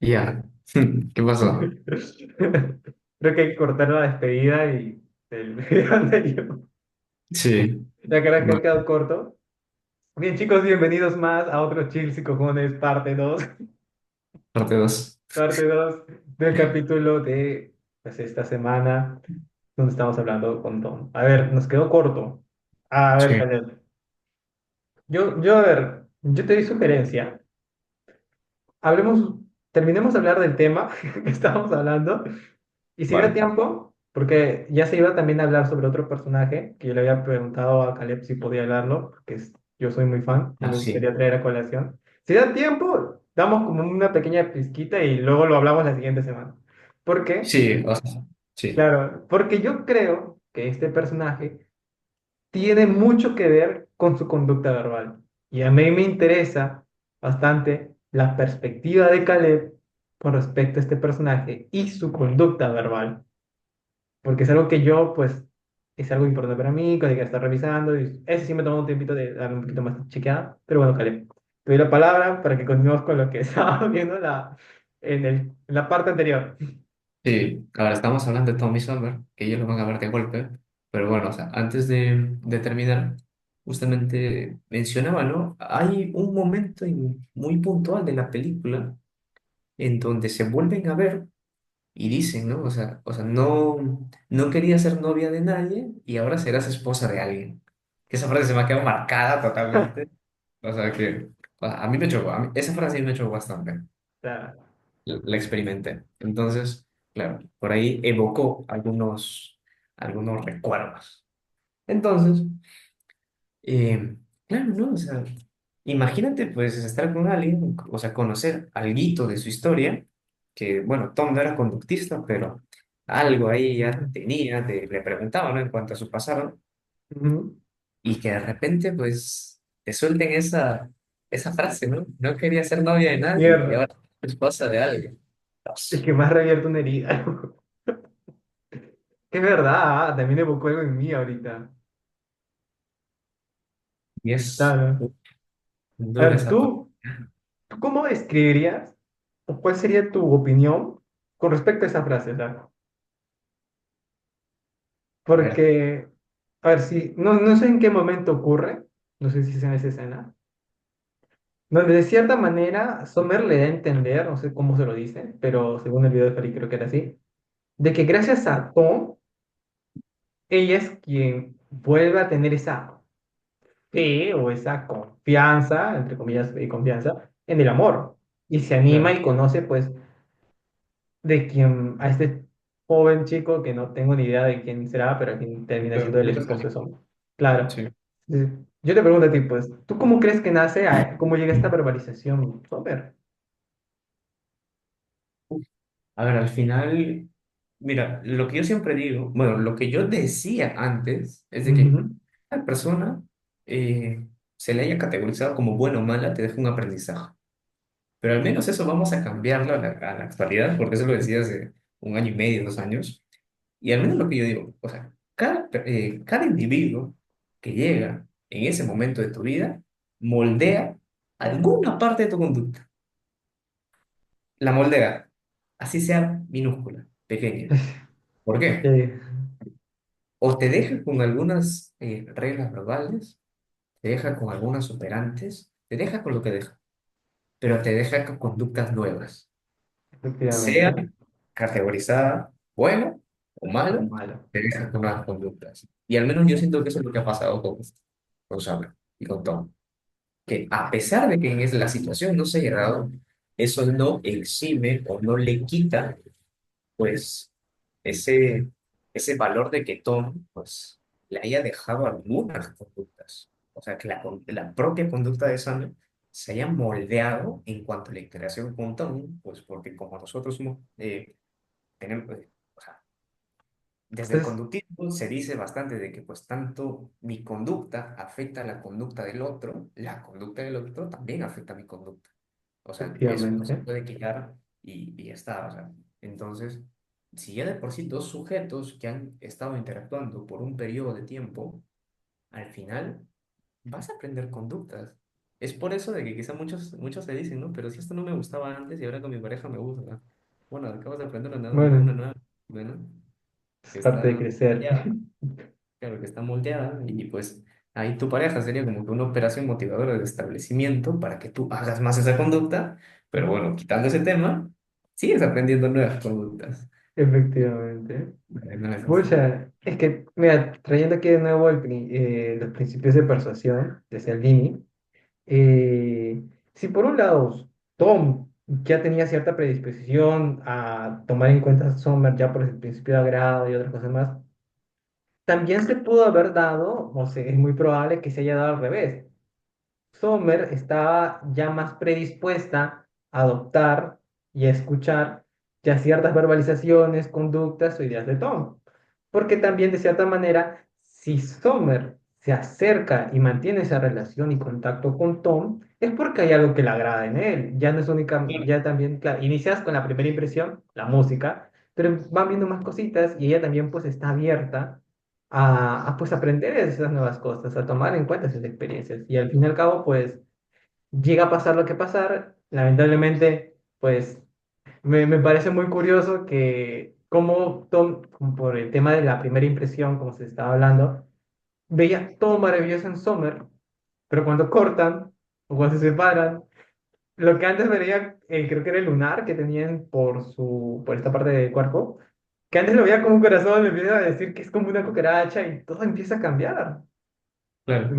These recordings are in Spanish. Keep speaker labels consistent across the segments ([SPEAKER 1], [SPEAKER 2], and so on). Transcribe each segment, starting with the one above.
[SPEAKER 1] Ya. ¿Qué pasó?
[SPEAKER 2] Creo que hay que cortar la despedida y el video anterior.
[SPEAKER 1] Sí.
[SPEAKER 2] Ya que ha
[SPEAKER 1] Bueno,
[SPEAKER 2] quedado corto. Bien, chicos, bienvenidos más a otro Chills y Cojones, parte 2
[SPEAKER 1] parte dos.
[SPEAKER 2] parte 2 del capítulo de pues, esta semana, donde estamos hablando con Tom. A ver, nos quedó corto. A ver,
[SPEAKER 1] Sí.
[SPEAKER 2] Caleb. A ver, yo te di sugerencia. Hablemos, terminemos de hablar del tema que estábamos hablando. Y si da
[SPEAKER 1] Vale.
[SPEAKER 2] tiempo, porque ya se iba también a hablar sobre otro personaje, que yo le había preguntado a Caleb si podía hablarlo, porque yo soy muy fan y
[SPEAKER 1] Ah,
[SPEAKER 2] me
[SPEAKER 1] sí.
[SPEAKER 2] gustaría traer a colación. Si da tiempo, damos como una pequeña pizquita y luego lo hablamos la siguiente semana. ¿Por qué?
[SPEAKER 1] Sí, o sea, sí.
[SPEAKER 2] Claro, porque yo creo que este personaje tiene mucho que ver con su conducta verbal. Y a mí me interesa bastante la perspectiva de Caleb con respecto a este personaje y su conducta verbal, porque es algo que yo, pues, es algo importante para mí, que hay que estar revisando, y ese sí me tomó un tiempito de darle un poquito más chequeada, pero bueno, Caleb, te doy la palabra para que continuemos con lo que estábamos viendo en la parte anterior.
[SPEAKER 1] Sí. Ahora estamos hablando de Tommy Summer, que ellos lo van a ver de golpe. Pero bueno, o sea, antes de terminar, justamente mencionaba, ¿no? Hay un momento muy puntual de la película en donde se vuelven a ver y dicen, ¿no? O sea, no quería ser novia de nadie y ahora serás esposa de alguien. Que esa frase se me ha quedado marcada totalmente. O sea que a mí me chocó, esa frase me chocó bastante.
[SPEAKER 2] O sea,
[SPEAKER 1] La experimenté. Entonces, claro, por ahí evocó algunos recuerdos. Entonces, claro, ¿no? O sea, imagínate pues estar con alguien, o sea, conocer alguito de su historia, que bueno, Tom no era conductista, pero algo ahí ya tenía, le preguntaba, ¿no? En cuanto a su pasado,
[SPEAKER 2] ujú.
[SPEAKER 1] y que de repente pues te suelten esa frase, ¿no? No quería ser novia de nadie y
[SPEAKER 2] Mierda,
[SPEAKER 1] ahora es esposa de alguien.
[SPEAKER 2] es
[SPEAKER 1] Dios.
[SPEAKER 2] que me has reabierto una herida. Es verdad, también evocó algo en mí ahorita.
[SPEAKER 1] Y es
[SPEAKER 2] Claro. A
[SPEAKER 1] dura
[SPEAKER 2] ver,
[SPEAKER 1] esa parte.
[SPEAKER 2] ¿tú cómo describirías o cuál sería tu opinión con respecto a esa frase? O sea,
[SPEAKER 1] A ver,
[SPEAKER 2] porque, a ver, si, no sé en qué momento ocurre, no sé si es en esa escena, donde de cierta manera Sommer le da a entender, no sé cómo se lo dice, pero según el video de Farid creo que era así, de que gracias a Tom, ella es quien vuelve a tener esa fe o esa confianza, entre comillas, fe y confianza, en el amor. Y se anima
[SPEAKER 1] claro,
[SPEAKER 2] y conoce, pues, de quien, a este joven chico que no tengo ni idea de quién será, pero quien termina siendo
[SPEAKER 1] claro,
[SPEAKER 2] el
[SPEAKER 1] yo
[SPEAKER 2] esposo de
[SPEAKER 1] tampoco.
[SPEAKER 2] Sommer. Claro.
[SPEAKER 1] Sí.
[SPEAKER 2] Sí. Yo te pregunto a ti, pues, ¿tú cómo crees que nace, cómo llega esta verbalización, Sommer?
[SPEAKER 1] A ver, al final, mira, lo que yo siempre digo, bueno, lo que yo decía antes es de que
[SPEAKER 2] Ujú.
[SPEAKER 1] cada persona se le haya categorizado como buena o mala, te deja un aprendizaje. Pero al menos eso vamos a cambiarlo a la actualidad, porque eso lo decía hace un año y medio, 2 años. Y al menos lo que yo digo, o sea, cada individuo que llega en ese momento de tu vida moldea alguna parte de tu conducta. La moldea, así sea minúscula, pequeña. ¿Por qué?
[SPEAKER 2] Eh,
[SPEAKER 1] O te deja con algunas reglas verbales, te deja con algunas operantes, te deja con lo que deja, pero te deja con conductas nuevas, sea
[SPEAKER 2] efectivamente.
[SPEAKER 1] categorizada bueno o
[SPEAKER 2] O
[SPEAKER 1] malo,
[SPEAKER 2] malo.
[SPEAKER 1] te deja con nuevas conductas. Y al menos yo siento que eso es lo que ha pasado con Summer y con Tom. Que a pesar de que en la situación no se haya dado, eso no exime o no le quita, pues, ese, ese valor de que Tom, pues, le haya dejado algunas conductas. O sea, que la propia conducta de Summer se haya moldeado en cuanto a la interacción con Tom, pues, porque como nosotros somos, tenemos, o sea, desde el
[SPEAKER 2] Entonces,
[SPEAKER 1] conductismo se dice bastante de que pues tanto mi conducta afecta a la conducta del otro, la conducta del otro también afecta a mi conducta. O sea, eso no se
[SPEAKER 2] efectivamente.
[SPEAKER 1] puede quitar y ya está. O sea, entonces, si ya de por sí dos sujetos que han estado interactuando por un periodo de tiempo, al final vas a aprender conductas. Es por eso de que quizá muchos se dicen, ¿no? Pero si esto no me gustaba antes y ahora con mi pareja me gusta. Bueno, acabas de aprender una
[SPEAKER 2] Bueno,
[SPEAKER 1] nueva, bueno,
[SPEAKER 2] es
[SPEAKER 1] que
[SPEAKER 2] parte de
[SPEAKER 1] está
[SPEAKER 2] crecer.
[SPEAKER 1] moldeada, claro, que está moldeada y pues ahí tu pareja sería como que una operación motivadora de establecimiento para que tú hagas más esa conducta, pero bueno, quitando ese tema, sigues aprendiendo nuevas conductas.
[SPEAKER 2] Efectivamente.
[SPEAKER 1] No es así.
[SPEAKER 2] Pucha, es que, mira, trayendo aquí de nuevo los principios de persuasión de Cialdini, si por un lado Tom ya tenía cierta predisposición a tomar en cuenta a Sommer ya por el principio de agrado y otras cosas más, también se pudo haber dado, o sea, es muy probable que se haya dado al revés. Sommer estaba ya más predispuesta a adoptar y a escuchar ya ciertas verbalizaciones, conductas o ideas de Tom. Porque también, de cierta manera, si Sommer se acerca y mantiene esa relación y contacto con Tom, es porque hay algo que le agrada en él. Ya no es única, ya también, claro, inicias con la primera impresión, la música, pero van viendo más cositas y ella también pues está abierta pues aprender esas nuevas cosas, a tomar en cuenta esas experiencias. Y al fin y al cabo, pues llega a pasar lo que pasar. Lamentablemente, pues me parece muy curioso que como Tom, como por el tema de la primera impresión, como se estaba hablando, veía todo maravilloso en Summer, pero cuando cortan o cuando se separan, lo que antes veía, creo que era el lunar que tenían por esta parte del cuerpo, que antes lo veía como un corazón, le empieza a decir que es como una cucaracha y todo empieza a cambiar.
[SPEAKER 1] Claro.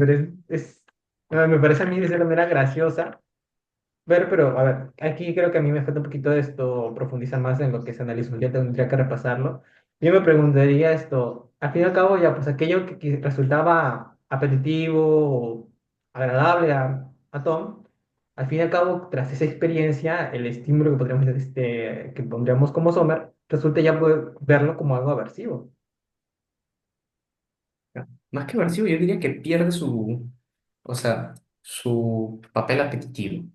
[SPEAKER 2] Pero me parece a mí de cierta manera graciosa ver, pero a ver, aquí creo que a mí me falta un poquito de esto, profundizar más en lo que se analizó, ya tendría que repasarlo. Yo me preguntaría esto, al fin y al cabo, ya, pues aquello que resultaba apetitivo o agradable a Tom, al fin y al cabo, tras esa experiencia, el estímulo que podríamos, que pondríamos como Sommer, resulta ya poder verlo como algo aversivo.
[SPEAKER 1] Más que aversivo, yo diría que pierde o sea, su papel apetitivo,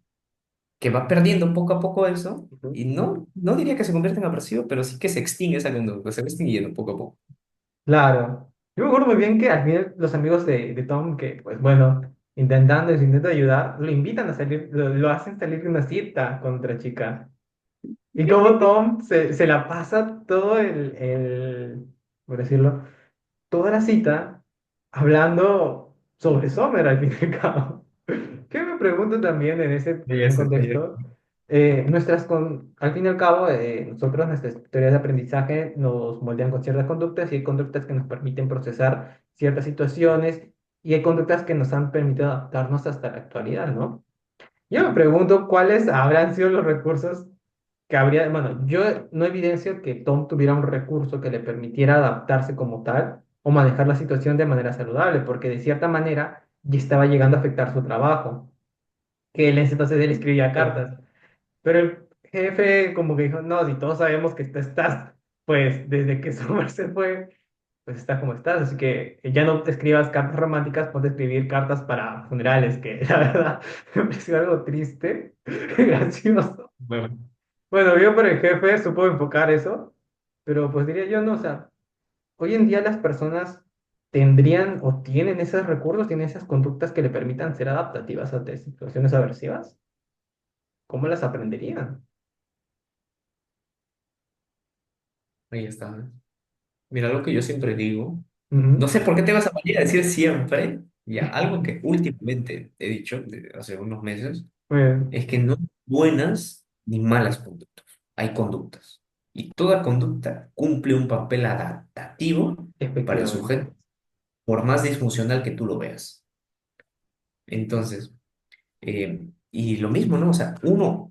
[SPEAKER 1] que va perdiendo poco a poco eso,
[SPEAKER 2] Ujú.
[SPEAKER 1] y no diría que se convierte en aversivo, pero sí que se extingue esa conducta, se va extinguiendo poco a poco.
[SPEAKER 2] Claro. Yo me acuerdo muy bien que al final los amigos de Tom, que pues bueno, se intenta ayudar, lo invitan a salir, lo hacen salir de una cita con otra chica. Y como Tom se la pasa todo por decirlo, toda la cita hablando sobre Sommer al fin y al cabo. ¿Qué me pregunto también en ese
[SPEAKER 1] Y
[SPEAKER 2] mismo
[SPEAKER 1] eso,
[SPEAKER 2] contexto? Al fin y al cabo, nosotros, nuestras teorías de aprendizaje nos moldean con ciertas conductas y hay conductas que nos permiten procesar ciertas situaciones y hay conductas que nos han permitido adaptarnos hasta la actualidad, ¿no? Yo me pregunto cuáles habrán sido los recursos que habría, bueno, yo no evidencio que Tom tuviera un recurso que le permitiera adaptarse como tal o manejar la situación de manera saludable, porque de cierta manera ya estaba llegando a afectar su trabajo, que él en ese entonces él escribía
[SPEAKER 1] claro.
[SPEAKER 2] cartas, pero el jefe como que dijo, no, si todos sabemos que tú estás, pues desde que Summer se fue, pues estás como estás, así que ya no te escribas cartas románticas, ponte a escribir cartas para funerales, que la verdad me pareció algo triste, gracioso.
[SPEAKER 1] Bueno,
[SPEAKER 2] Bueno, yo por el jefe supo enfocar eso, pero pues diría yo, no, o sea, hoy en día las personas tendrían o tienen esos recursos, tienen esas conductas que le permitan ser adaptativas ante situaciones aversivas. ¿Cómo las aprenderían?
[SPEAKER 1] ahí está. Mira, lo que yo siempre digo, no
[SPEAKER 2] Ujú.
[SPEAKER 1] sé por qué te vas a poner a decir siempre, ya, algo que últimamente he dicho, hace unos meses,
[SPEAKER 2] Muy bien,
[SPEAKER 1] es que no hay buenas ni malas conductas, hay conductas. Y toda conducta cumple un papel adaptativo para el
[SPEAKER 2] efectivamente.
[SPEAKER 1] sujeto, por más disfuncional que tú lo veas. Entonces, y lo mismo, ¿no? O sea, uno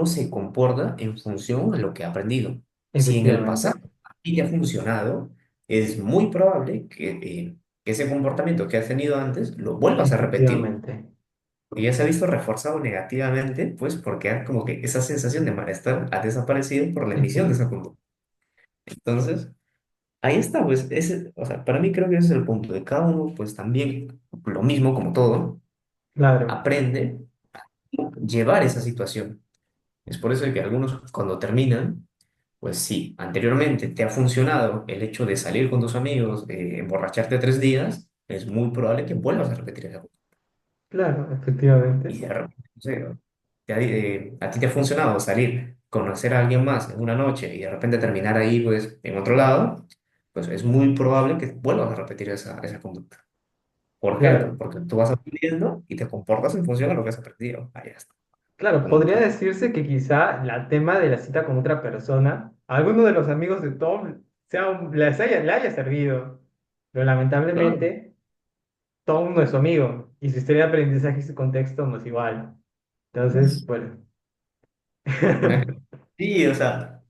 [SPEAKER 1] se comporta en función a lo que ha aprendido. Si en el
[SPEAKER 2] Efectivamente,
[SPEAKER 1] pasado a ti te ha funcionado, es muy probable que ese comportamiento que has tenido antes lo vuelvas a repetir.
[SPEAKER 2] efectivamente.
[SPEAKER 1] Porque ya se ha visto reforzado negativamente, pues porque como que esa sensación de malestar ha desaparecido por la emisión de esa conducta. Entonces, ahí está, pues, o sea, para mí creo que ese es el punto de cada uno, pues también, lo mismo como todo,
[SPEAKER 2] Claro,
[SPEAKER 1] aprende a llevar esa situación. Es por eso que algunos cuando terminan, pues sí, anteriormente te ha funcionado el hecho de salir con tus amigos, emborracharte 3 días, es muy probable que vuelvas a repetir esa cosa.
[SPEAKER 2] Claro, efectivamente.
[SPEAKER 1] Y de repente, no sé, a ti te ha funcionado salir, conocer a alguien más en una noche y de repente terminar ahí, pues, en otro lado, pues es muy probable que vuelvas a repetir esa conducta. ¿Por qué? Pues
[SPEAKER 2] Claro,
[SPEAKER 1] porque tú vas aprendiendo y te comportas en función de lo que has aprendido. Ahí está.
[SPEAKER 2] claro,
[SPEAKER 1] Como
[SPEAKER 2] podría
[SPEAKER 1] tú.
[SPEAKER 2] decirse que quizá el tema de la cita con otra persona, a alguno de los amigos de Tom le haya servido, pero
[SPEAKER 1] Claro.
[SPEAKER 2] lamentablemente Tom no es su amigo y su historia de aprendizaje y su contexto no es igual. Entonces,
[SPEAKER 1] Pues,
[SPEAKER 2] bueno.
[SPEAKER 1] sí, o sea,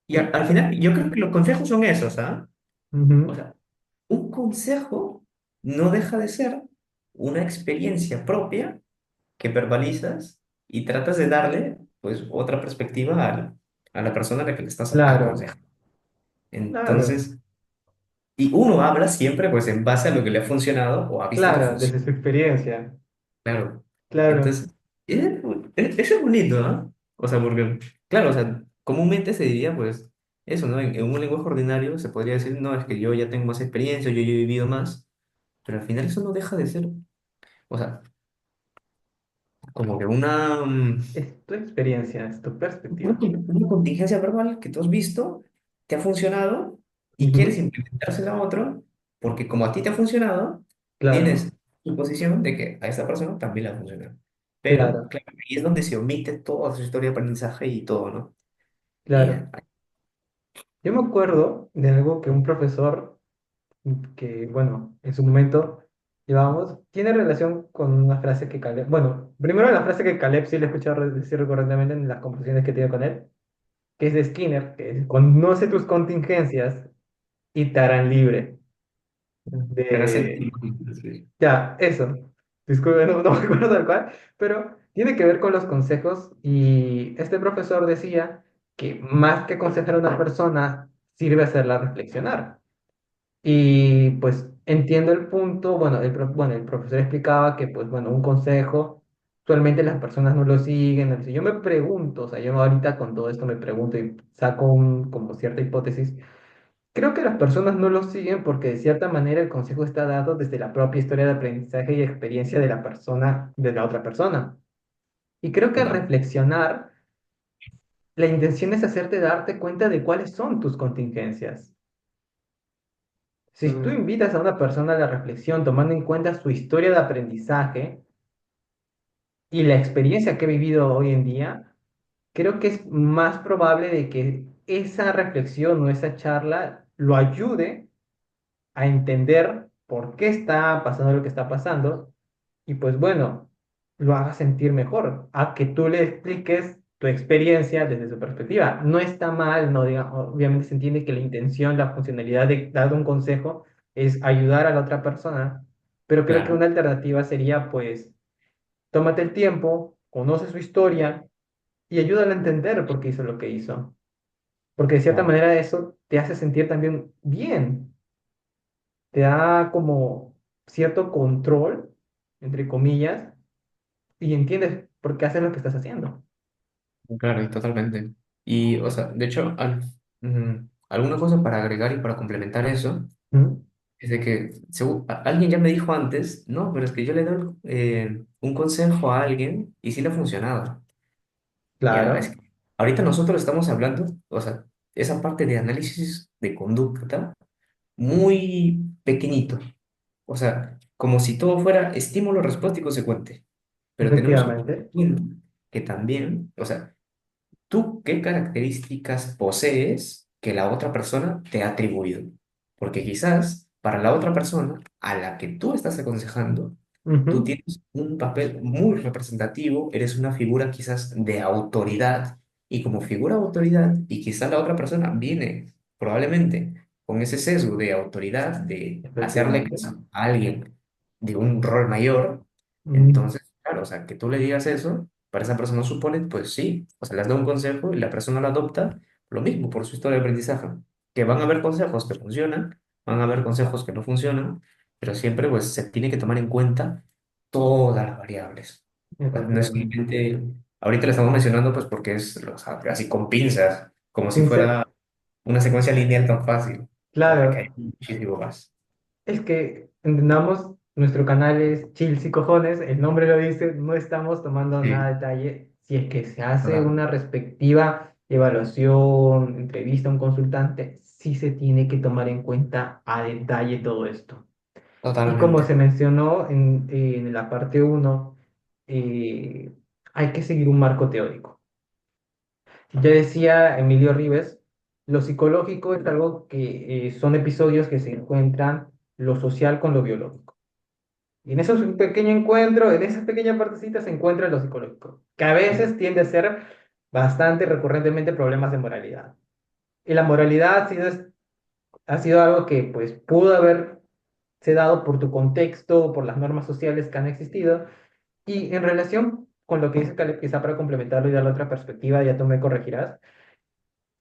[SPEAKER 1] y al final yo creo que los consejos son esos, ¿ah? O
[SPEAKER 2] Ujú.
[SPEAKER 1] sea, un consejo no deja de ser una experiencia propia que verbalizas y tratas de darle, pues, otra perspectiva a la persona a la que le estás
[SPEAKER 2] Claro,
[SPEAKER 1] aconsejando.
[SPEAKER 2] claro,
[SPEAKER 1] Entonces, y uno habla siempre, pues, en base a lo que le ha funcionado o ha visto que
[SPEAKER 2] claro,
[SPEAKER 1] funciona.
[SPEAKER 2] desde su experiencia.
[SPEAKER 1] Claro.
[SPEAKER 2] Claro.
[SPEAKER 1] Entonces, eso es bonito, ¿ah? O sea, porque, claro, o sea, comúnmente se diría, pues, eso, ¿no? En un lenguaje ordinario se podría decir, no, es que yo ya tengo más experiencia, yo ya he vivido más, pero al final eso no deja de ser, o sea, como que
[SPEAKER 2] Es tu experiencia, es tu perspectiva.
[SPEAKER 1] una contingencia verbal que tú has visto, te ha funcionado y quieres
[SPEAKER 2] Ujú.
[SPEAKER 1] implementársela a otro, porque como a ti te ha funcionado, tienes
[SPEAKER 2] Claro,
[SPEAKER 1] suposición de que a esa persona también le ha funcionado. Pero,
[SPEAKER 2] claro,
[SPEAKER 1] claro, ahí es donde se omite toda su historia de aprendizaje y todo, ¿no? Y,
[SPEAKER 2] claro. Yo me acuerdo de algo que un profesor, que bueno, en su momento llevábamos, tiene relación con una frase que Caleb, bueno, primero la frase que Caleb sí le he escuchado decir recurrentemente en las conversaciones que tiene con él, que es de Skinner, que es, conoce tus contingencias y te harán libre.
[SPEAKER 1] te hará
[SPEAKER 2] De,
[SPEAKER 1] sentir. Sí.
[SPEAKER 2] ya, eso. Disculpe, no me acuerdo tal cual, pero tiene que ver con los consejos y este profesor decía que más que aconsejar a una persona, sirve hacerla reflexionar. Y pues entiendo el punto, bueno, bueno, el profesor explicaba que pues bueno, un consejo, actualmente las personas no lo siguen. Entonces, yo me pregunto, o sea, yo ahorita con todo esto me pregunto y saco como cierta hipótesis. Creo que las personas no lo siguen porque de cierta manera el consejo está dado desde la propia historia de aprendizaje y experiencia de la persona, de la otra persona. Y creo que al
[SPEAKER 1] Total.
[SPEAKER 2] reflexionar, la intención es hacerte darte cuenta de cuáles son tus contingencias. Si tú
[SPEAKER 1] Mm,
[SPEAKER 2] invitas a una persona a la reflexión tomando en cuenta su historia de aprendizaje y la experiencia que ha vivido hoy en día, creo que es más probable de que esa reflexión o esa charla lo ayude a entender por qué está pasando lo que está pasando y pues bueno, lo haga sentir mejor, a que tú le expliques tu experiencia desde su perspectiva. No está mal, no diga, obviamente se entiende que la intención, la funcionalidad de dar un consejo es ayudar a la otra persona, pero creo que
[SPEAKER 1] claro,
[SPEAKER 2] una alternativa sería pues tómate el tiempo, conoce su historia y ayúdala a entender por qué hizo lo que hizo. Porque de cierta
[SPEAKER 1] claro.
[SPEAKER 2] manera eso te hace sentir también bien, te da como cierto control, entre comillas, y entiendes por qué haces lo que estás haciendo.
[SPEAKER 1] Claro, y totalmente. Y, o sea, de hecho, alguna cosa para agregar y para complementar eso.
[SPEAKER 2] ¿Mm?
[SPEAKER 1] Es de que alguien ya me dijo antes, no, pero es que yo le doy un consejo a alguien y sí le ha funcionado. Ya, es
[SPEAKER 2] Claro.
[SPEAKER 1] que ahorita nosotros estamos hablando, o sea, esa parte de análisis de conducta muy pequeñito. O sea, como si todo fuera estímulo, respuesta y consecuente. Pero tenemos que tener
[SPEAKER 2] Efectivamente.
[SPEAKER 1] en cuenta que también, o sea, ¿tú qué características posees que la otra persona te ha atribuido? Porque quizás para la otra persona a la que tú estás aconsejando, tú
[SPEAKER 2] Ujú.
[SPEAKER 1] tienes un papel muy representativo, eres una figura quizás de autoridad, y como figura de autoridad, y quizás la otra persona viene probablemente con ese sesgo de autoridad, de hacerle
[SPEAKER 2] Efectivamente.
[SPEAKER 1] caso a alguien de un rol mayor,
[SPEAKER 2] Mm.
[SPEAKER 1] entonces, claro, o sea, que tú le digas eso, para esa persona supone, pues sí, o sea, le has dado un consejo y la persona lo adopta, lo mismo por su historia de aprendizaje, que van a haber consejos que funcionan, van a haber consejos que no funcionan, pero siempre pues se tiene que tomar en cuenta todas las variables. O sea, no es
[SPEAKER 2] Efectivamente.
[SPEAKER 1] solamente, ahorita le estamos mencionando pues porque es, o sea, así con pinzas, como si
[SPEAKER 2] Sincer-
[SPEAKER 1] fuera una secuencia lineal tan fácil, o sea, que hay
[SPEAKER 2] claro,
[SPEAKER 1] muchísimo más.
[SPEAKER 2] es que entendamos, Nuestro canal es Chill y Cojones, el nombre lo dice, no estamos tomando nada
[SPEAKER 1] Sí,
[SPEAKER 2] de detalle. Si es que se hace
[SPEAKER 1] ¿verdad?
[SPEAKER 2] una respectiva evaluación, entrevista a un consultante, sí se tiene que tomar en cuenta a detalle todo esto. Y como
[SPEAKER 1] Totalmente.
[SPEAKER 2] se mencionó en la parte uno, eh, hay que seguir un marco teórico. Ya decía Emilio Ribes, lo psicológico es algo que son episodios que se encuentran lo social con lo biológico. Y en esos pequeño encuentro, en esa pequeña partecita se encuentra lo psicológico, que a veces tiende a ser bastante recurrentemente problemas de moralidad. Y la moralidad ha sido algo que pues pudo haberse dado por tu contexto, por las normas sociales que han existido. Y en relación con lo que dice Caleb, quizá para complementarlo y darle otra perspectiva, ya tú me corregirás,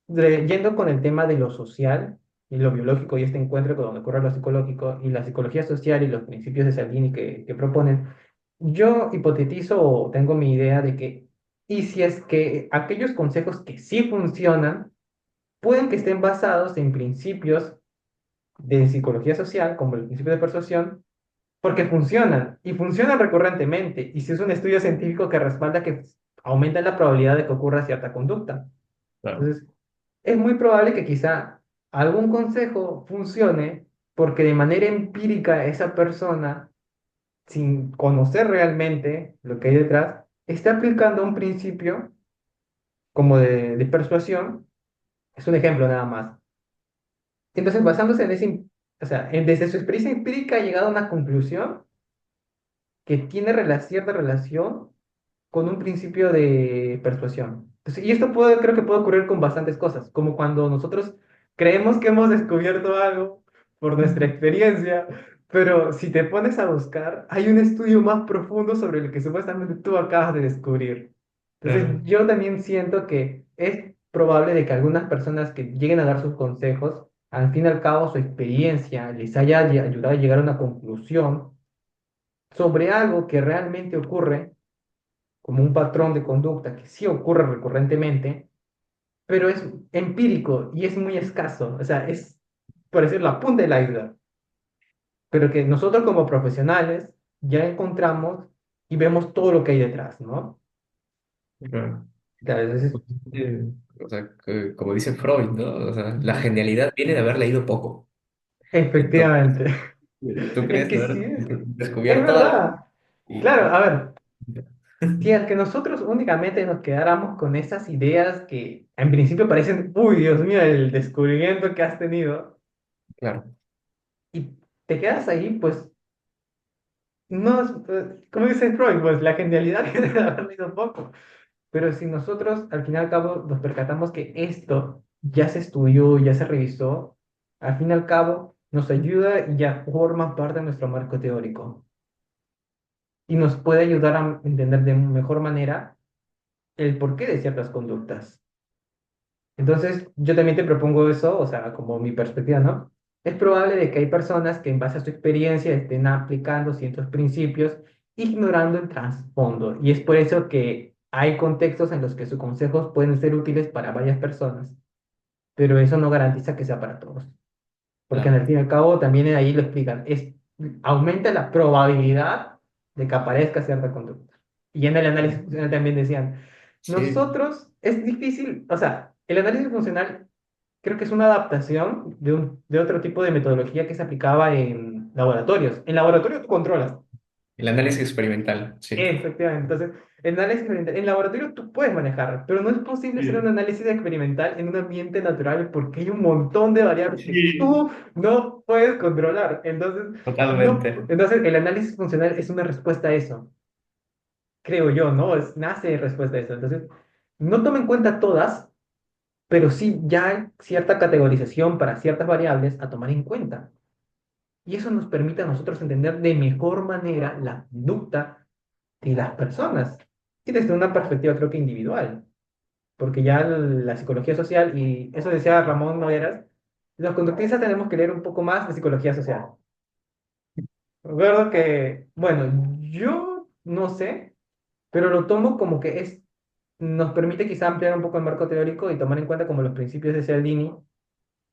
[SPEAKER 2] yendo con el tema de lo social y lo biológico y este encuentro con donde ocurre lo psicológico y la psicología social y los principios de Salvini que proponen, yo hipotetizo o tengo mi idea de que, y si es que aquellos consejos que sí funcionan, pueden que estén basados en principios de psicología social, como el principio de persuasión, porque funcionan y funcionan recurrentemente. Y si es un estudio científico que respalda que aumenta la probabilidad de que ocurra cierta conducta.
[SPEAKER 1] Claro.
[SPEAKER 2] Entonces, es muy probable que quizá algún consejo funcione porque de manera empírica esa persona, sin conocer realmente lo que hay detrás, está aplicando un principio como de persuasión. Es un ejemplo nada más. Entonces, basándose en o sea, desde su experiencia empírica ha llegado a una conclusión que tiene cierta relación con un principio de persuasión. Entonces, y esto creo que puede ocurrir con bastantes cosas, como cuando nosotros creemos que hemos descubierto algo por nuestra experiencia, pero si te pones a buscar, hay un estudio más profundo sobre el que supuestamente tú acabas de descubrir. Entonces,
[SPEAKER 1] Claro.
[SPEAKER 2] yo también siento que es probable de que algunas personas que lleguen a dar sus consejos, al fin y al cabo su experiencia les haya ayudado a llegar a una conclusión sobre algo que realmente ocurre como un patrón de conducta que sí ocurre recurrentemente, pero es empírico y es muy escaso. O sea, es, por decir, la punta del iceberg, pero que nosotros como profesionales ya encontramos y vemos todo lo que hay detrás, ¿no?
[SPEAKER 1] Claro.
[SPEAKER 2] Claro, entonces,
[SPEAKER 1] O sea, como dice Freud, ¿no? O sea, la genialidad viene de haber leído poco. Entonces,
[SPEAKER 2] efectivamente,
[SPEAKER 1] tú
[SPEAKER 2] es
[SPEAKER 1] crees
[SPEAKER 2] que
[SPEAKER 1] haber
[SPEAKER 2] sí, es
[SPEAKER 1] descubierto algo
[SPEAKER 2] verdad.
[SPEAKER 1] y...
[SPEAKER 2] Claro, a ver, si es que nosotros únicamente nos quedáramos con esas ideas que en principio parecen, uy, Dios mío, el descubrimiento que has tenido,
[SPEAKER 1] Claro,
[SPEAKER 2] y te quedas ahí, pues no, como dice Freud, pues la genialidad viene de haber leído poco. Pero si nosotros al fin y al cabo nos percatamos que esto ya se estudió, ya se revisó, al fin y al cabo nos ayuda y ya forma parte de nuestro marco teórico y nos puede ayudar a entender de mejor manera el porqué de ciertas conductas. Entonces, yo también te propongo eso, o sea, como mi perspectiva, ¿no? Es probable de que hay personas que en base a su experiencia estén aplicando ciertos principios, ignorando el trasfondo. Y es por eso que hay contextos en los que sus consejos pueden ser útiles para varias personas, pero eso no garantiza que sea para todos. Porque
[SPEAKER 1] claro.
[SPEAKER 2] al fin y al cabo, también ahí lo explican, aumenta la probabilidad de que aparezca cierta conducta. Y en el análisis funcional también decían,
[SPEAKER 1] Sí,
[SPEAKER 2] nosotros es difícil, o sea, el análisis funcional creo que es una adaptación de otro tipo de metodología que se aplicaba en laboratorios. En laboratorio tú controlas.
[SPEAKER 1] el análisis experimental, sí.
[SPEAKER 2] Efectivamente. Entonces, el análisis experimental, en laboratorio tú puedes manejar, pero no es posible hacer un
[SPEAKER 1] Sí,
[SPEAKER 2] análisis experimental en un ambiente natural porque hay un montón de variables que
[SPEAKER 1] sí,
[SPEAKER 2] tú no puedes controlar. Entonces, no,
[SPEAKER 1] totalmente.
[SPEAKER 2] entonces el análisis funcional es una respuesta a eso, creo yo, ¿no? Nace de respuesta a eso. Entonces, no toma en cuenta todas, pero sí ya hay cierta categorización para ciertas variables a tomar en cuenta. Y eso nos permite a nosotros entender de mejor manera la conducta de las personas. Y desde una perspectiva creo que individual, porque ya la psicología social, y eso decía Ramón Nogueras, los conductistas tenemos que leer un poco más de psicología social. Recuerdo que, bueno, yo no sé, pero lo tomo como que nos permite quizá ampliar un poco el marco teórico y tomar en cuenta como los principios de Cialdini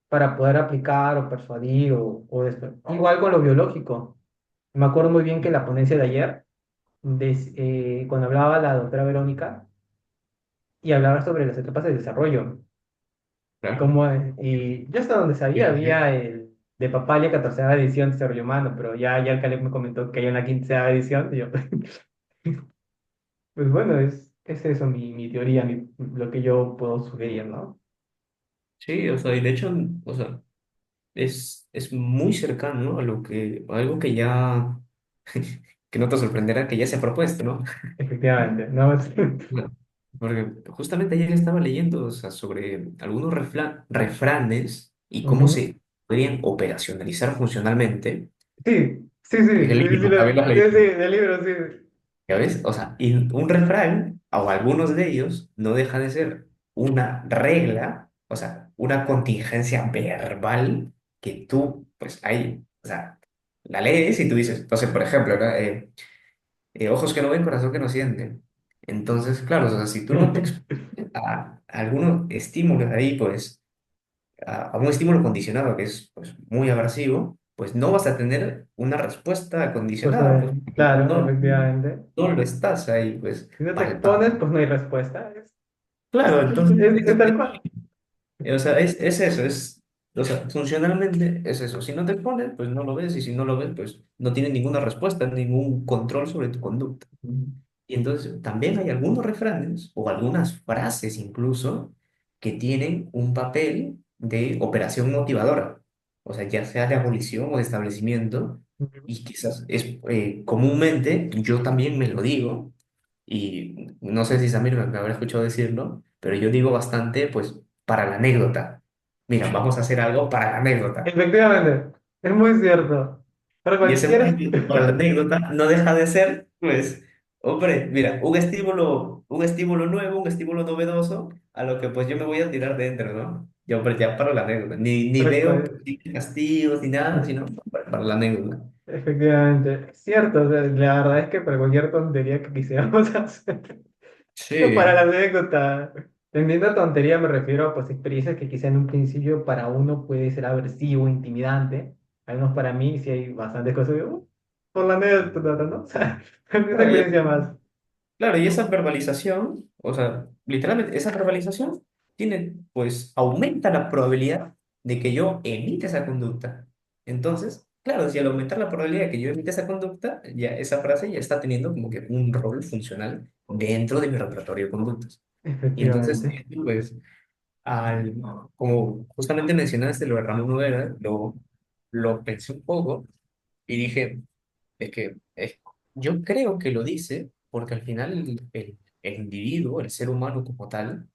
[SPEAKER 2] para poder aplicar o persuadir o después. Igual con lo biológico. Me acuerdo muy bien que la ponencia de ayer, cuando hablaba la doctora Verónica, y hablaba sobre las etapas de desarrollo.
[SPEAKER 1] Claro.
[SPEAKER 2] Y yo hasta donde sabía había el de Papalia 14ª edición de Desarrollo Humano, pero ya el Caleb me comentó que hay una 15ª edición, y yo, pues bueno, es eso mi teoría, lo que yo puedo sugerir, ¿no?
[SPEAKER 1] Sí, o sea, y de hecho, o sea, es muy cercano a a algo que ya, que no te sorprenderá que ya se ha propuesto, ¿no?
[SPEAKER 2] Efectivamente, ¿no?
[SPEAKER 1] Bueno, porque justamente ayer estaba leyendo, o sea, sobre algunos refranes y cómo
[SPEAKER 2] Ujú.
[SPEAKER 1] se podrían operacionalizar funcionalmente.
[SPEAKER 2] Sí, sí, sí,
[SPEAKER 1] El
[SPEAKER 2] sí, sí,
[SPEAKER 1] libro, también lo has
[SPEAKER 2] sí,
[SPEAKER 1] leído.
[SPEAKER 2] sí, del libro, sí.
[SPEAKER 1] ¿Ya ves? O sea, y un refrán, o algunos de ellos, no deja de ser una regla, o sea, una contingencia verbal que tú, pues ahí, o sea, la lees y tú dices, entonces, por ejemplo, ¿no? Ojos que no ven, corazón que no siente. Entonces, claro, o sea, si tú no te expones a algunos estímulos ahí, pues, a un estímulo condicionado que es pues, muy aversivo, pues no vas a tener una respuesta
[SPEAKER 2] Pues
[SPEAKER 1] condicionada, pues
[SPEAKER 2] claro,
[SPEAKER 1] no,
[SPEAKER 2] efectivamente.
[SPEAKER 1] no lo estás ahí, pues,
[SPEAKER 2] Si no te expones,
[SPEAKER 1] palpando.
[SPEAKER 2] pues no hay respuesta.
[SPEAKER 1] Claro, entonces,
[SPEAKER 2] Es tal cual.
[SPEAKER 1] o sea, es eso, o sea, funcionalmente es eso. Si no te expones, pues no lo ves, y si no lo ves, pues no tienes ninguna respuesta, ningún control sobre tu conducta. Y entonces también hay algunos refranes o algunas frases incluso que tienen un papel de operación motivadora, o sea, ya sea de abolición o de establecimiento, y quizás es comúnmente, yo también me lo digo, y no sé si Samir me habrá escuchado decirlo, pero yo digo bastante, pues, para la anécdota. Mira, vamos a hacer algo para la anécdota.
[SPEAKER 2] Efectivamente, es muy cierto. Para
[SPEAKER 1] Y ese
[SPEAKER 2] cualquier...
[SPEAKER 1] para la anécdota no deja de ser, pues, hombre, mira, un estímulo nuevo, un estímulo novedoso, a lo que pues yo me voy a tirar dentro, ¿no? Yo, hombre, ya para la anécdota. Ni
[SPEAKER 2] para
[SPEAKER 1] veo
[SPEAKER 2] cual-
[SPEAKER 1] posibles castigos ni nada, sino para la anécdota.
[SPEAKER 2] Efectivamente, es cierto. O sea, la verdad es que para cualquier tontería que quisiéramos hacer, para la
[SPEAKER 1] Sí,
[SPEAKER 2] anécdota. Entendiendo a tontería me refiero a pues, experiencias que quizá en un principio para uno puede ser aversivo, intimidante. Al menos para mí sí hay bastantes cosas que, por la anécdota, ¿no? O sea, es una
[SPEAKER 1] claro,
[SPEAKER 2] experiencia más.
[SPEAKER 1] claro, y esa verbalización, o sea, literalmente, esa verbalización tiene, pues, aumenta la probabilidad de que yo emita esa conducta. Entonces, claro, si al aumentar la probabilidad de que yo emita esa conducta, ya esa frase ya está teniendo como que un rol funcional dentro de mi repertorio de conductas. Y entonces,
[SPEAKER 2] Efectivamente.
[SPEAKER 1] pues, como justamente mencionaste lo de Ramón Noguera, lo pensé un poco y dije, es que yo creo que lo dice porque al final el individuo, el ser humano como tal,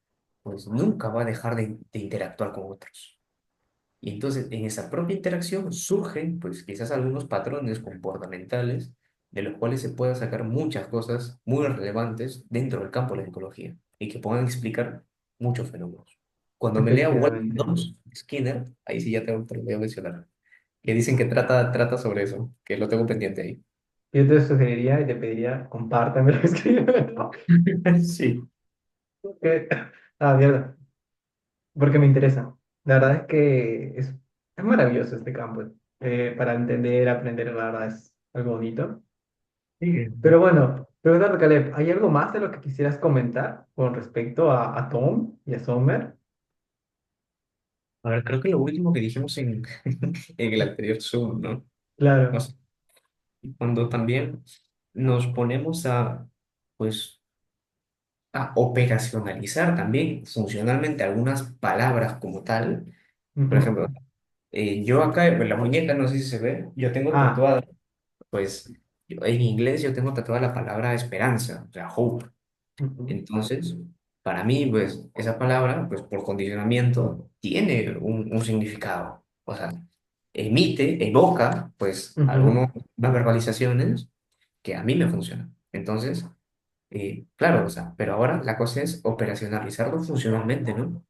[SPEAKER 1] pues nunca va a dejar de interactuar con otros. Y entonces en esa propia interacción surgen pues quizás algunos patrones comportamentales de los cuales se puedan sacar muchas cosas muy relevantes dentro del campo de la psicología y que puedan explicar muchos fenómenos. Cuando me lea Walter
[SPEAKER 2] Efectivamente.
[SPEAKER 1] Dobbs, Skinner, ahí sí ya te lo voy a mencionar, que dicen que trata sobre eso, que lo tengo pendiente ahí.
[SPEAKER 2] Yo te sugeriría y te pediría, compártamelo, escríbemelo.
[SPEAKER 1] Sí.
[SPEAKER 2] Que- mierda, porque me interesa. La verdad es que es maravilloso este campo. Para entender, aprender, la verdad es algo bonito.
[SPEAKER 1] Sí.
[SPEAKER 2] Pero bueno, preguntarte, Caleb, ¿hay algo más de lo que quisieras comentar con respecto a Tom y a Summer?
[SPEAKER 1] A ver, creo que lo último que dijimos en el anterior Zoom, ¿no? O
[SPEAKER 2] Claro.
[SPEAKER 1] sea, cuando también nos ponemos pues, a operacionalizar también funcionalmente algunas palabras como tal. Por
[SPEAKER 2] Ujú.
[SPEAKER 1] ejemplo, yo acá en la muñeca, no sé si se ve, yo tengo
[SPEAKER 2] Ah,
[SPEAKER 1] tatuada, pues, en inglés yo tengo tatuada la palabra esperanza, o sea, hope.
[SPEAKER 2] ujú.
[SPEAKER 1] Entonces, para mí, pues, esa palabra, pues, por condicionamiento, tiene un significado. O sea, evoca, pues,
[SPEAKER 2] Ujú.
[SPEAKER 1] algunas verbalizaciones que a mí me funcionan. Entonces, claro, o sea, pero ahora la cosa es operacionalizarlo funcionalmente, ¿no?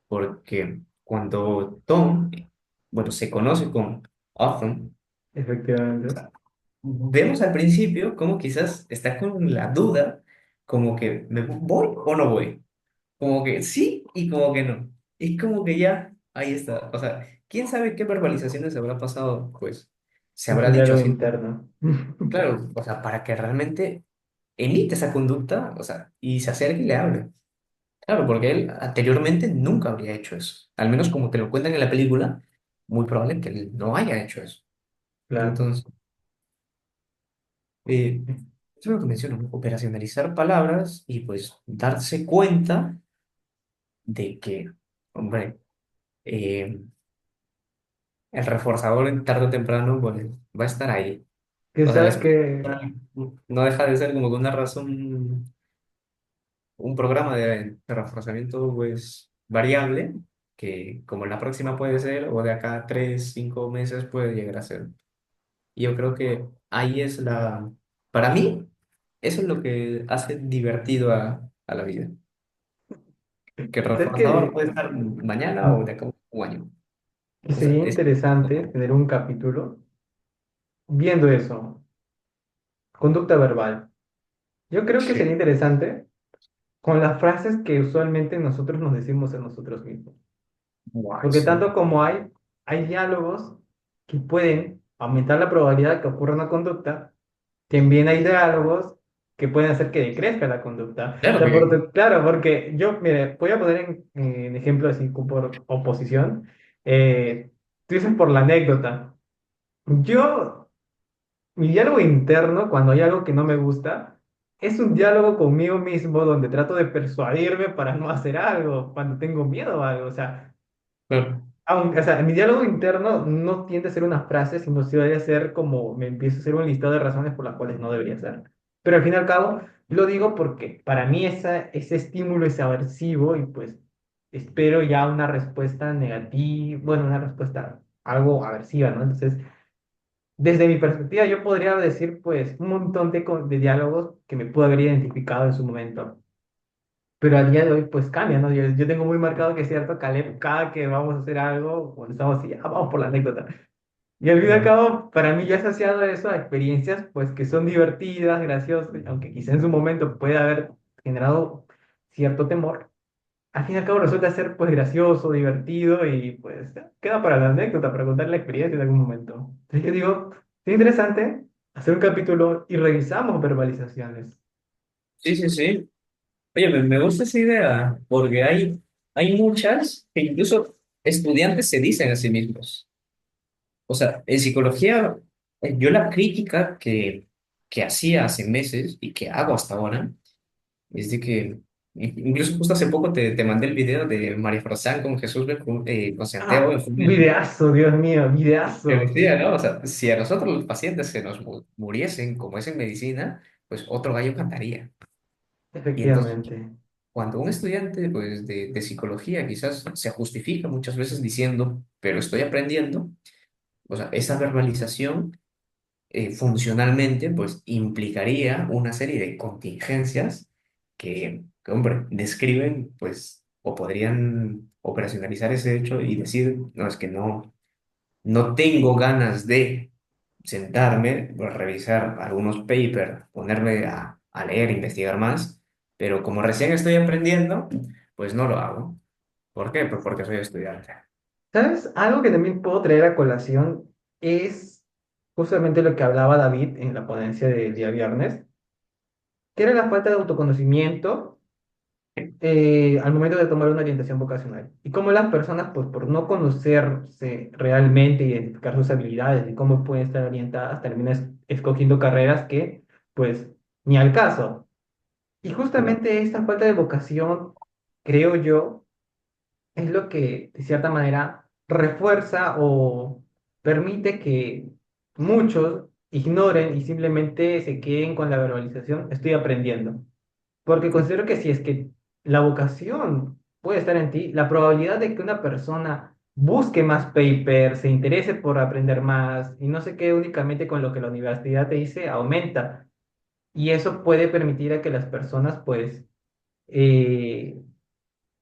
[SPEAKER 1] Porque cuando Tom, bueno, se conoce con often,
[SPEAKER 2] Efectivamente.
[SPEAKER 1] vemos al principio como quizás está con la duda, como que ¿me voy o no voy? Como que sí y como que no. Y como que ya, ahí está. O sea, quién sabe qué verbalizaciones habrá pasado, pues, se
[SPEAKER 2] Es
[SPEAKER 1] habrá
[SPEAKER 2] un
[SPEAKER 1] dicho
[SPEAKER 2] diálogo
[SPEAKER 1] así,
[SPEAKER 2] interno.
[SPEAKER 1] claro, o sea, para que realmente emite esa conducta, o sea, y se acerque y le hable. Claro, porque él anteriormente nunca habría hecho eso. Al menos como te lo cuentan en la película, muy probable que él no haya hecho eso.
[SPEAKER 2] Claro.
[SPEAKER 1] Entonces, eso es lo que menciono, ¿no? Operacionalizar palabras y pues darse cuenta de que, hombre, eh, el reforzador tarde o temprano pues, va a estar ahí.
[SPEAKER 2] Que,
[SPEAKER 1] O sea, la
[SPEAKER 2] sa-
[SPEAKER 1] experiencia
[SPEAKER 2] que,
[SPEAKER 1] no deja de ser como que una razón, un programa de reforzamiento pues variable, que como la próxima puede ser, o de acá a 3, 5 meses puede llegar a ser. Y yo creo que ahí es para mí, eso es lo que hace divertido a la vida. Que el
[SPEAKER 2] ¿sabes
[SPEAKER 1] reforzador
[SPEAKER 2] que
[SPEAKER 1] puede estar mañana o de acá a un año. O sea,
[SPEAKER 2] sería interesante tener un capítulo viendo eso, conducta verbal? Yo creo que sería
[SPEAKER 1] sí.
[SPEAKER 2] interesante con las frases que usualmente nosotros nos decimos a nosotros mismos.
[SPEAKER 1] Buah,
[SPEAKER 2] Porque
[SPEAKER 1] eso.
[SPEAKER 2] tanto como hay diálogos que pueden aumentar la probabilidad de que ocurra una conducta, también hay diálogos que pueden hacer que decrezca la conducta. O
[SPEAKER 1] Claro,
[SPEAKER 2] sea,
[SPEAKER 1] porque
[SPEAKER 2] claro, porque yo, mire, voy a poner en ejemplo así por oposición. Eh, Tú dices por la anécdota. Yo, mi diálogo interno, cuando hay algo que no me gusta, es un diálogo conmigo mismo donde trato de persuadirme para no hacer algo, cuando tengo miedo a algo. O sea,
[SPEAKER 1] claro,
[SPEAKER 2] aunque, o sea, mi diálogo interno no tiende a ser una frase, sino sí debe ser como me empiezo a hacer un listado de razones por las cuales no debería ser. Pero al fin y al cabo, lo digo porque para mí ese estímulo es aversivo y pues espero ya una respuesta negativa, bueno, una respuesta algo aversiva, ¿no? Entonces, desde mi perspectiva, yo podría decir pues un montón de diálogos que me pude haber identificado en su momento. Pero a día de hoy, pues cambia, ¿no? Yo tengo muy marcado que es cierto, Caleb, cada que vamos a hacer algo, cuando estamos así, ah, vamos por la anécdota. Y al fin y al
[SPEAKER 1] claro.
[SPEAKER 2] cabo, para mí ya asociado a eso, a experiencias, pues que son divertidas, graciosas, aunque quizá en su momento pueda haber generado cierto temor, al fin y al cabo resulta ser pues gracioso, divertido y pues queda para la anécdota, para contar la experiencia en algún momento. Entonces yo digo, es interesante hacer un capítulo y revisamos verbalizaciones.
[SPEAKER 1] Sí, sí, sí. Oye, me gusta esa idea, porque hay muchas que incluso estudiantes se dicen a sí mismos. O sea, en psicología, yo la crítica que hacía hace meses y que hago hasta ahora, es de que, incluso justo hace poco te mandé el video de María Frazán con Jesús, con Santiago
[SPEAKER 2] Ah,
[SPEAKER 1] en Fumero,
[SPEAKER 2] videazo, Dios mío,
[SPEAKER 1] que
[SPEAKER 2] videazo.
[SPEAKER 1] decía, ¿no? O sea, si a nosotros los pacientes se nos muriesen, como es en medicina, pues otro gallo cantaría. Y entonces,
[SPEAKER 2] Efectivamente.
[SPEAKER 1] cuando un estudiante pues, de psicología quizás se justifica muchas veces diciendo, pero estoy aprendiendo, o sea, esa verbalización funcionalmente pues implicaría una serie de contingencias hombre, describen pues o podrían operacionalizar ese hecho y decir, no, es que no tengo ganas de sentarme, pues, revisar algunos papers, ponerme a leer, investigar más, pero como recién estoy aprendiendo, pues no lo hago. ¿Por qué? Pues porque soy estudiante.
[SPEAKER 2] ¿Sabes? Algo que también puedo traer a colación es justamente lo que hablaba David en la ponencia del día viernes, que era la falta de autoconocimiento al momento de tomar una orientación vocacional. Y cómo las personas, pues por no conocerse realmente, identificar sus habilidades y cómo pueden estar orientadas, terminan escogiendo carreras que, pues, ni al caso. Y
[SPEAKER 1] Claro.
[SPEAKER 2] justamente esta falta de vocación, creo yo, es lo que de cierta manera refuerza o permite que muchos ignoren y simplemente se queden con la verbalización, estoy aprendiendo. Porque considero que si es que la vocación puede estar en ti, la probabilidad de que una persona busque más papers, se interese por aprender más y no se quede únicamente con lo que la universidad te dice, aumenta. Y eso puede permitir a que las personas, pues,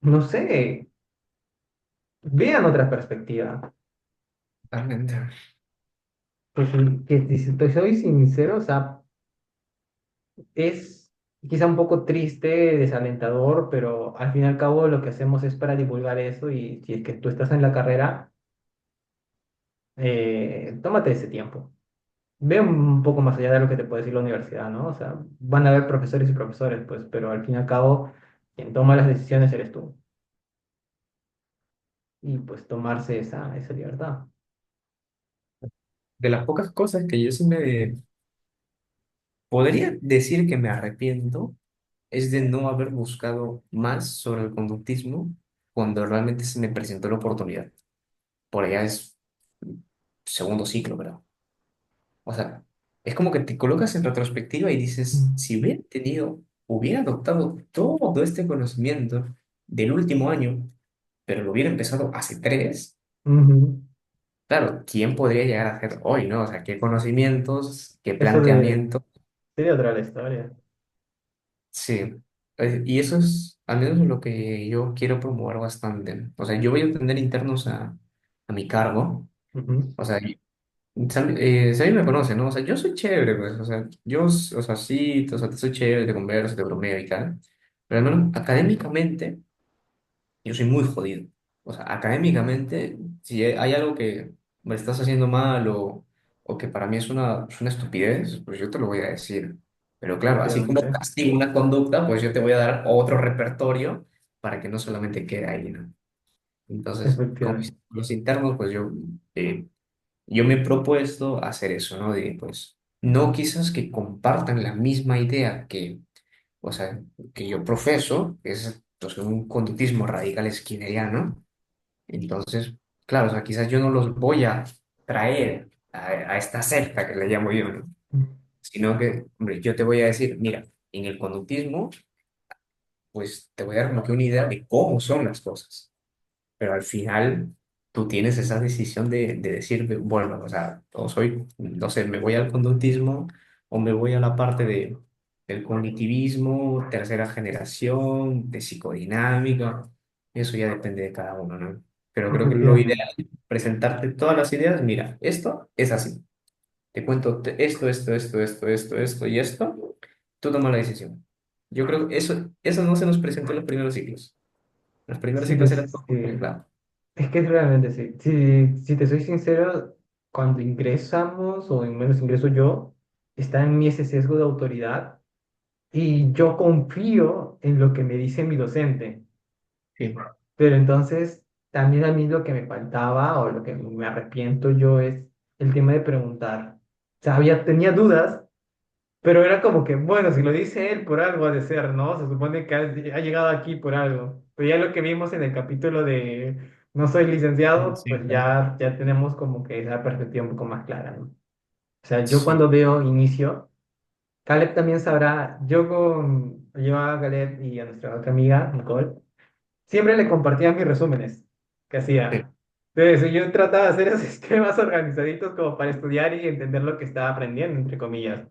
[SPEAKER 2] no sé, vean otra perspectiva.
[SPEAKER 1] Totalmente.
[SPEAKER 2] Pues, si te soy sincero, o sea, es quizá un poco triste, desalentador, pero al fin y al cabo lo que hacemos es para divulgar eso y si es que tú estás en la carrera, tómate ese tiempo. ve un poco más allá de lo que te puede decir la universidad, ¿no? O sea, van a haber profesores y profesores, pues, pero al fin y al cabo, quien toma las decisiones eres tú. Y pues tomarse esa libertad.
[SPEAKER 1] De las pocas cosas que yo sí me podría decir que me arrepiento es de no haber buscado más sobre el conductismo cuando realmente se me presentó la oportunidad. Por allá es segundo ciclo, ¿verdad? O sea, es como que te colocas en retrospectiva y dices,
[SPEAKER 2] Mm.
[SPEAKER 1] si hubiera tenido, hubiera adoptado todo este conocimiento del último año, pero lo hubiera empezado hace tres,
[SPEAKER 2] Ujú.
[SPEAKER 1] claro, ¿quién podría llegar a hacer hoy, no? O sea, qué conocimientos, qué
[SPEAKER 2] Eso de
[SPEAKER 1] planteamiento.
[SPEAKER 2] sería otra la historia.
[SPEAKER 1] Sí, y eso es al menos lo que yo quiero promover bastante. O sea, yo voy a tener internos a mi cargo.
[SPEAKER 2] Ujú.
[SPEAKER 1] O sea, Sammy me conoce, ¿no? O sea, yo soy chévere, pues. O sea, o sea, sí, o sea, te soy chévere, te converso, te bromeo y tal. Pero al menos académicamente, yo soy muy jodido. O sea, académicamente, si hay algo que me estás haciendo mal o que para mí es una estupidez, pues yo te lo voy a decir. Pero claro, así como
[SPEAKER 2] Efectivamente.
[SPEAKER 1] castigo una conducta, pues yo te voy a dar otro repertorio para que no solamente quede ahí, ¿no? Entonces, con
[SPEAKER 2] Efectivamente.
[SPEAKER 1] los internos, pues yo me he propuesto hacer eso, ¿no? De, pues, no quizás que compartan la misma idea que, o sea, que yo profeso, que es pues, un conductismo radical skinneriano. Entonces, claro, o sea, quizás yo no los voy a traer a esta secta que le llamo yo, ¿no? Sino que, hombre, yo te voy a decir, mira, en el conductismo, pues te voy a dar como que una idea de cómo son las cosas, pero al final tú tienes esa decisión de decir, bueno, o sea, o soy, no sé, me voy al conductismo o me voy a la parte del cognitivismo, tercera generación, de psicodinámica, eso ya depende de cada uno, ¿no? Pero creo que lo
[SPEAKER 2] Efectivamente.
[SPEAKER 1] ideal es presentarte todas las ideas, mira, esto es así, te cuento esto y esto, tú tomas la decisión. Yo creo que eso no se nos presentó en los primeros ciclos. Los primeros
[SPEAKER 2] Sí,
[SPEAKER 1] ciclos eran
[SPEAKER 2] pues
[SPEAKER 1] todo
[SPEAKER 2] sí.
[SPEAKER 1] claro.
[SPEAKER 2] Es que es realmente sí. Si te soy sincero, cuando ingresamos, o en menos ingreso yo, está en mí ese sesgo de autoridad y yo confío en lo que me dice mi docente.
[SPEAKER 1] Sí.
[SPEAKER 2] Pero entonces, también a mí lo que me faltaba o lo que me arrepiento yo es el tema de preguntar. O sea, tenía dudas, pero era como que, bueno, si lo dice él, por algo ha de ser, ¿no? Se supone que ha llegado aquí por algo. Pero ya lo que vimos en el capítulo de No soy licenciado,
[SPEAKER 1] Sí,
[SPEAKER 2] pues
[SPEAKER 1] claro.
[SPEAKER 2] ya tenemos como que esa perspectiva un poco más clara, ¿no? O sea, yo
[SPEAKER 1] Sí,
[SPEAKER 2] cuando veo inicio, Caleb también sabrá, yo a Caleb y a nuestra otra amiga, Nicole, siempre le compartía mis resúmenes que
[SPEAKER 1] sí,
[SPEAKER 2] hacía. Entonces, yo trataba de hacer esos esquemas organizaditos como para estudiar y entender lo que estaba aprendiendo, entre comillas.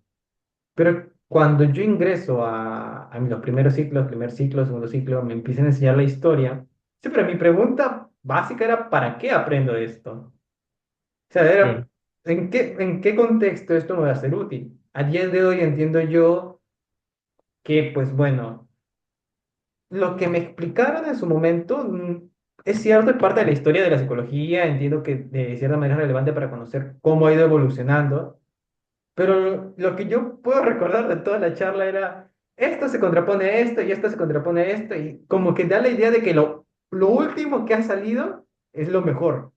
[SPEAKER 2] Pero cuando yo ingreso a los primeros ciclos, primer ciclo, segundo ciclo, me empiezan a enseñar la historia. Sí, pero mi pregunta básica era, ¿para qué aprendo esto? O sea, era,
[SPEAKER 1] claro.
[SPEAKER 2] en qué contexto esto me va a ser útil? A día de hoy entiendo yo que, pues bueno, lo que me explicaron en su momento es cierto, es parte de la historia de la psicología, entiendo que de cierta manera es relevante para conocer cómo ha ido evolucionando, pero lo que yo puedo recordar de toda la charla era, esto se contrapone a esto y esto se contrapone a esto, y como que da la idea de que lo último que ha salido es lo mejor,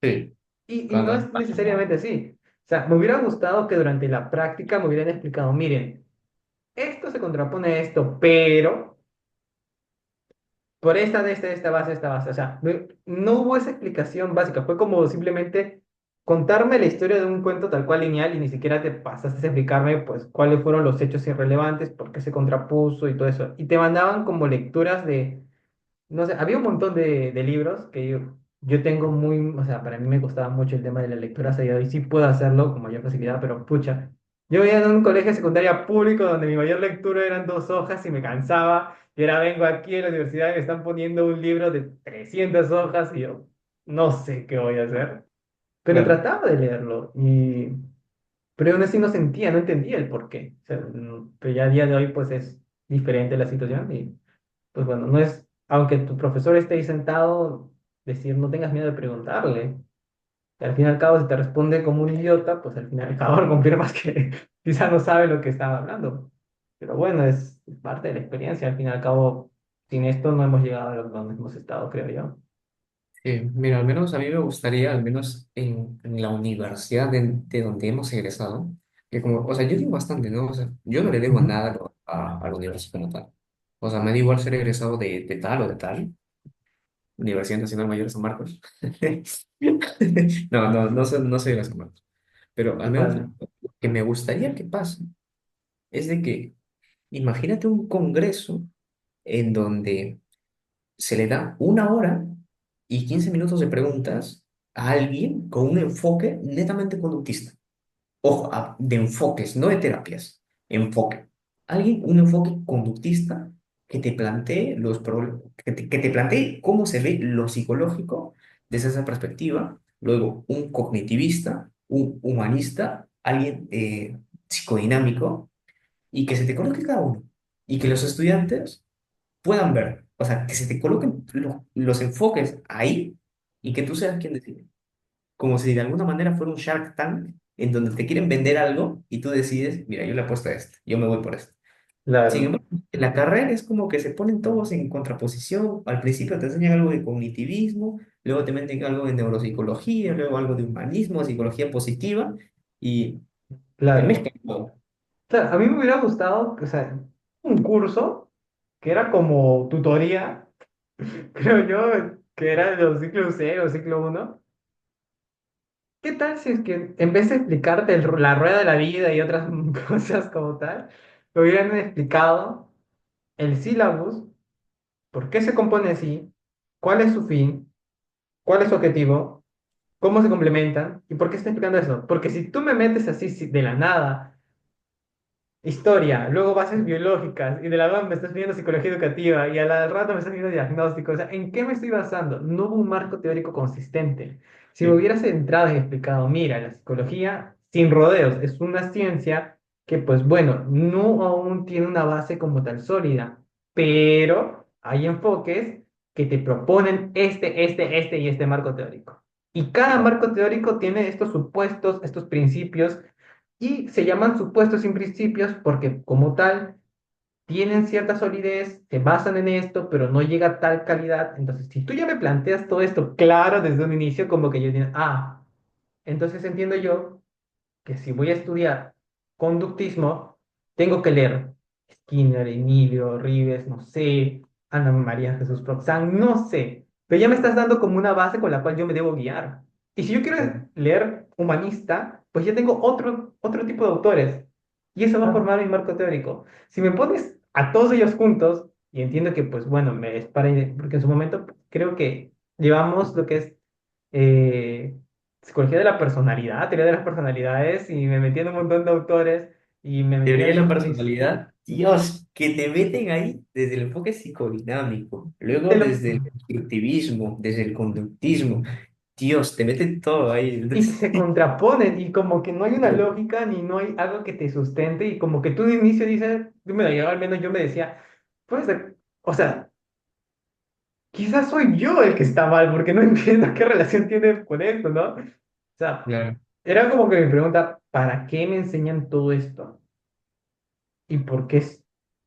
[SPEAKER 1] Sí,
[SPEAKER 2] y no
[SPEAKER 1] cuando,
[SPEAKER 2] es necesariamente así. O sea, me hubiera gustado que durante la práctica me hubieran explicado, miren, esto se contrapone a esto, pero por esta base. O sea, no hubo esa explicación básica. Fue como simplemente contarme la historia de un cuento tal cual lineal y ni siquiera te pasaste a explicarme, pues, cuáles fueron los hechos irrelevantes, por qué se contrapuso y todo eso. Y te mandaban como lecturas de no sé, había un montón de libros que yo tengo muy, o sea, para mí me gustaba mucho el tema de la lectura seguida y sí puedo hacerlo con mayor facilidad, pero pucha, yo vivía en un colegio secundario público donde mi mayor lectura eran 2 hojas y me cansaba, y ahora vengo aquí a la universidad y me están poniendo un libro de 300 hojas y yo no sé qué voy a hacer, pero
[SPEAKER 1] claro.
[SPEAKER 2] trataba de leerlo pero aún así no sentía, no entendía el por qué. O sea, pero ya a día de hoy pues es diferente la situación y pues bueno, no es, aunque tu profesor esté ahí sentado, decir no tengas miedo de preguntarle. Y al fin y al cabo, si te responde como un idiota, pues al fin y al cabo confirmas que quizá no sabe lo que estaba hablando. Pero bueno, es parte de la experiencia. Al fin y al cabo, sin esto no hemos llegado a donde hemos estado, creo yo.
[SPEAKER 1] Sí, mira, al menos a mí me gustaría, al menos en la universidad de donde hemos egresado, que como, o sea, yo digo bastante, ¿no? O sea, yo no le debo
[SPEAKER 2] Ujú.
[SPEAKER 1] nada a la universidad como tal. O sea, me da igual ser egresado de tal o de tal, Universidad Nacional Mayor de San Marcos. No, no, no soy de San Marcos. Pero al menos
[SPEAKER 2] Vale.
[SPEAKER 1] lo que me gustaría que pase es de que, imagínate un congreso en donde se le da 1 hora y 15 minutos de preguntas a alguien con un enfoque netamente conductista. Ojo, de enfoques, no de terapias. Enfoque. Alguien, un enfoque conductista que te plantee los problemas, que te plantee cómo se ve lo psicológico desde esa perspectiva. Luego, un cognitivista, un humanista, alguien psicodinámico y que se te coloque cada uno. Y que los estudiantes puedan ver, o sea, que se te coloquen los enfoques ahí y que tú seas quien decide. Como si de alguna manera fuera un Shark Tank en donde te quieren vender algo y tú decides, mira, yo le apuesto a esto, yo me voy por esto. Sin
[SPEAKER 2] Claro,
[SPEAKER 1] embargo, en la carrera es como que se ponen todos en contraposición. Al principio te enseñan algo de cognitivismo, luego te meten algo de neuropsicología, luego algo de humanismo, psicología positiva y te
[SPEAKER 2] claro.
[SPEAKER 1] mezclan todo.
[SPEAKER 2] Claro, a mí me hubiera gustado, o sea, un curso que era como tutoría, creo yo, que era de los ciclos 0 o ciclo uno. ¿Qué tal si es que en vez de explicarte la rueda de la vida y otras cosas como tal, me hubieran explicado el sílabus, por qué se compone así, cuál es su fin, cuál es su objetivo, cómo se complementan y por qué está explicando eso? Porque si tú me metes así de la nada historia, luego bases biológicas, y de la nada me estás pidiendo psicología educativa, y al rato me estás pidiendo diagnóstico. O sea, ¿en qué me estoy basando? No hubo un marco teórico consistente. Si me
[SPEAKER 1] Sí,
[SPEAKER 2] hubieras centrado y explicado, mira, la psicología, sin rodeos, es una ciencia que, pues bueno, no aún tiene una base como tal sólida, pero hay enfoques que te proponen este y este marco teórico. Y cada
[SPEAKER 1] claro,
[SPEAKER 2] marco teórico tiene estos supuestos, estos principios y se llaman supuestos sin principios porque como tal tienen cierta solidez, se basan en esto, pero no llega a tal calidad. Entonces, si tú ya me planteas todo esto claro desde un inicio, como que yo digo, ah, entonces entiendo yo que si voy a estudiar conductismo, tengo que leer Skinner, Emilio, Rives, no sé, Ana María Jesús Proxán, no sé, pero ya me estás dando como una base con la cual yo me debo guiar. Y si yo quiero
[SPEAKER 1] claro,
[SPEAKER 2] leer humanista, pues ya tengo otro tipo de autores y eso va a
[SPEAKER 1] claro.
[SPEAKER 2] formar mi marco teórico. Si me pones a todos ellos juntos, y entiendo que, pues bueno, me es para, porque en su momento creo que llevamos lo que es eh, psicología de la personalidad, teoría de las personalidades, y me metí en un montón de autores y me metí
[SPEAKER 1] Teoría de la
[SPEAKER 2] en
[SPEAKER 1] personalidad, Dios, que te meten ahí desde el enfoque psicodinámico,
[SPEAKER 2] te
[SPEAKER 1] luego
[SPEAKER 2] lo-
[SPEAKER 1] desde el constructivismo, desde el conductismo. Dios, te meten todo ahí.
[SPEAKER 2] y se contraponen y como que no hay una lógica ni no hay algo que te sustente y como que tú de inicio dices, bueno, yo al menos yo me decía, pues, o sea, quizás soy yo el que está mal porque no entiendo qué relación tiene con esto, ¿no? O sea,
[SPEAKER 1] Claro,
[SPEAKER 2] era como que mi pregunta, ¿para qué me enseñan todo esto? Y por qué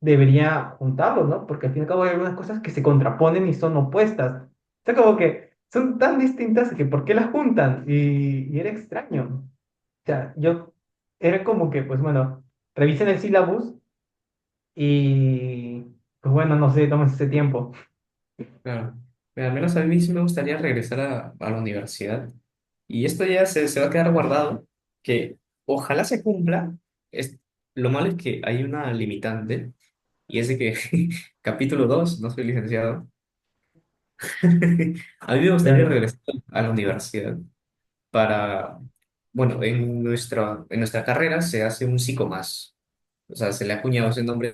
[SPEAKER 2] debería juntarlos, ¿no? Porque al fin y al cabo hay algunas cosas que se contraponen y son opuestas. O sea, como que son tan distintas que ¿por qué las juntan? Y era extraño. O sea, yo era como que, pues bueno, revisen el sílabus y, pues bueno, no sé, tomen ese tiempo.
[SPEAKER 1] claro. Pero al menos a mí sí me gustaría regresar a la universidad. Y esto ya se va a quedar guardado, que ojalá se cumpla. Es, lo malo es que hay una limitante, y es de que capítulo 2 no soy licenciado. A mí me gustaría
[SPEAKER 2] Claro.
[SPEAKER 1] regresar a la universidad para, bueno, en nuestra carrera se hace un psicomás. O sea, se le ha acuñado ese nombre